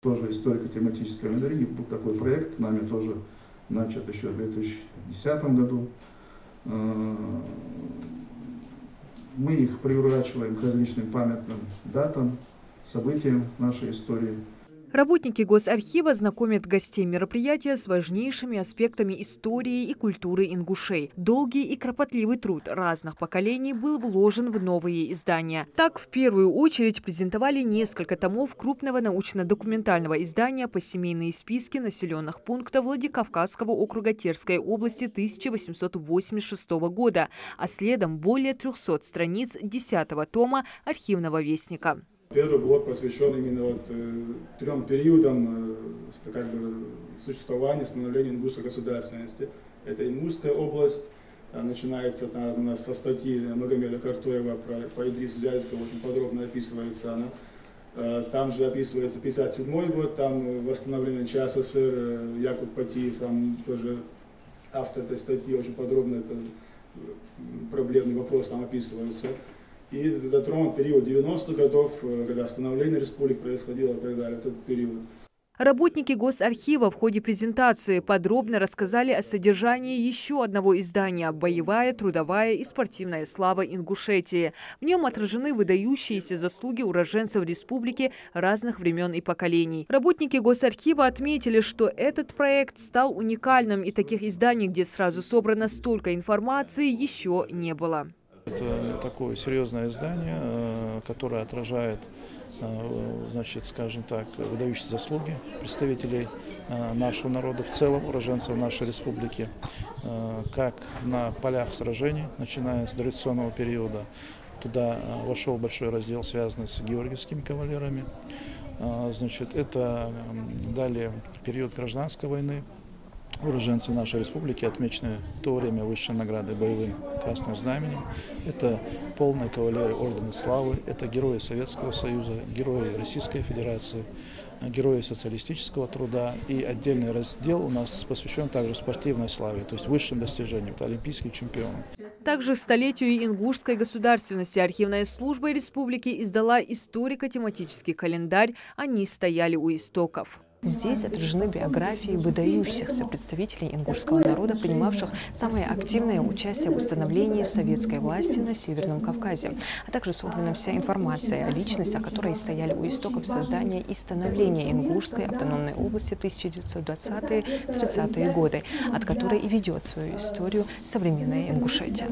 Тоже историко-тематический календарь. Был такой проект, нами тоже начат еще в 2010 году. Мы их приурачиваем к различным памятным датам, событиям нашей истории. Работники Госархива знакомят гостей мероприятия с важнейшими аспектами истории и культуры ингушей. Долгий и кропотливый труд разных поколений был вложен в новые издания. Так, в первую очередь презентовали несколько томов крупного научно-документального издания по семейные списки населенных пунктов Владикавказского округа Терской области 1886 года, а следом более 300 страниц 10-го тома архивного вестника. Первый блок посвящен именно трем периодам существования, становления ингушской государственности. Это Ингушская область, начинается у нас со статьи Магомеда Картоева по Идрису Зязикову, очень подробно описывается она. Там же описывается 1957 год, там восстановление СССР, Якуб Патиев, там тоже автор этой статьи, очень подробно этот проблемный вопрос там описывается. И затронут период 90-х годов, когда становление республик происходило и так далее, этот период. Работники Госархива в ходе презентации подробно рассказали о содержании еще одного издания «Боевая, трудовая и спортивная слава Ингушетии». В нем отражены выдающиеся заслуги уроженцев республики разных времен и поколений. Работники Госархива отметили, что этот проект стал уникальным, и таких изданий, где сразу собрано столько информации, еще не было. Это такое серьезное издание, которое отражает, значит, скажем так, выдающиеся заслуги представителей нашего народа в целом, уроженцев нашей республики, как на полях сражений, начиная с дореволюционного периода. Туда вошел большой раздел, связанный с георгиевскими кавалерами. Значит, это далее период гражданской войны. Уроженцы нашей республики отмечены в то время высшей наградой боевым красным знаменем. Это полные кавалеры ордена славы, это герои Советского Союза, герои Российской Федерации, герои социалистического труда. И отдельный раздел у нас посвящен также спортивной славе, то есть высшим достижениям, это олимпийские чемпионы. Также к столетию ингушской государственности архивная служба республики издала историко-тематический календарь «Они стояли у истоков». Здесь отражены биографии выдающихся представителей ингушского народа, принимавших самое активное участие в установлении советской власти на Северном Кавказе, а также собрана вся информация о личностях, которые стояли у истоков создания и становления Ингушской автономной области в 1920-30-е годы, от которой и ведет свою историю современная Ингушетия.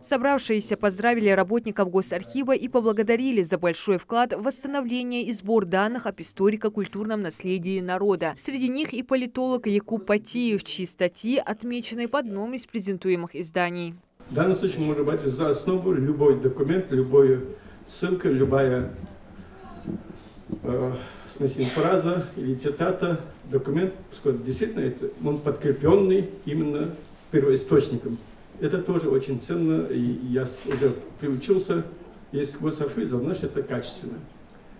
Собравшиеся поздравили работников Госархива и поблагодарили за большой вклад в восстановление и сбор данных об историко-культурном наследии народа. Среди них и политолог Якуб Патиев, чьи статьи отмечены в одном из презентуемых изданий. В данном случае может быть за основу любой документ, любая ссылка, любая фраза или цитата, документ, действительно он подкрепленный именно первоисточником. Это тоже очень ценно, и я уже приучился, если Госархив, значит это качественно.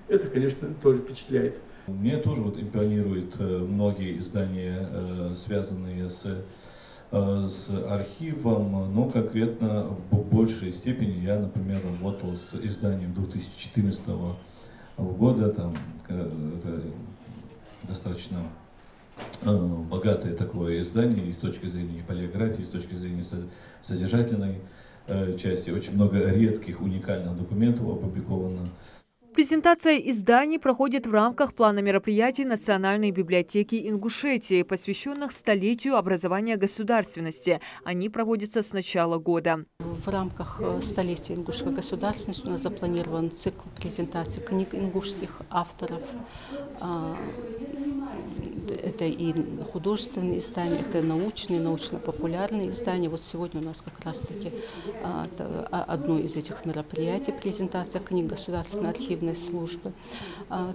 Это, конечно, тоже впечатляет. Мне тоже импонируют многие издания, связанные с архивом, но конкретно в большей степени я, например, работал с изданием 2014 года, там это достаточно богатое такое издание и с точки зрения палеографии, и с точки зрения содержательной части. Очень много редких, уникальных документов опубликовано. Презентация изданий проходит в рамках плана мероприятий Национальной библиотеки Ингушетии, посвященных столетию образования государственности. Они проводятся с начала года. В рамках столетия ингушской государственности у нас запланирован цикл презентаций книг ингушских авторов. Это и художественные издания, это научные, научно-популярные издания. Вот сегодня у нас как раз-таки одно из этих мероприятий, презентация книг Государственной архивной службы.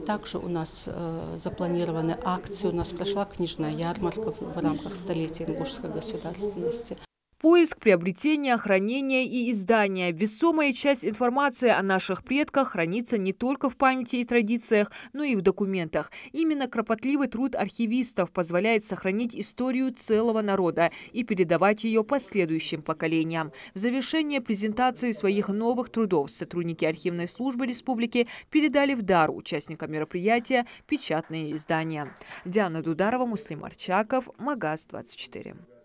Также у нас запланированы акции, у нас прошла книжная ярмарка в рамках столетия ингушской государственности. Поиск, приобретение, хранение и издание. Весомая часть информации о наших предках хранится не только в памяти и традициях, но и в документах. Именно кропотливый труд архивистов позволяет сохранить историю целого народа и передавать ее последующим поколениям. В завершение презентации своих новых трудов сотрудники архивной службы республики передали в дар участникам мероприятия печатные издания. Диана Дударова, Муслим Арчаков, Магаз 24.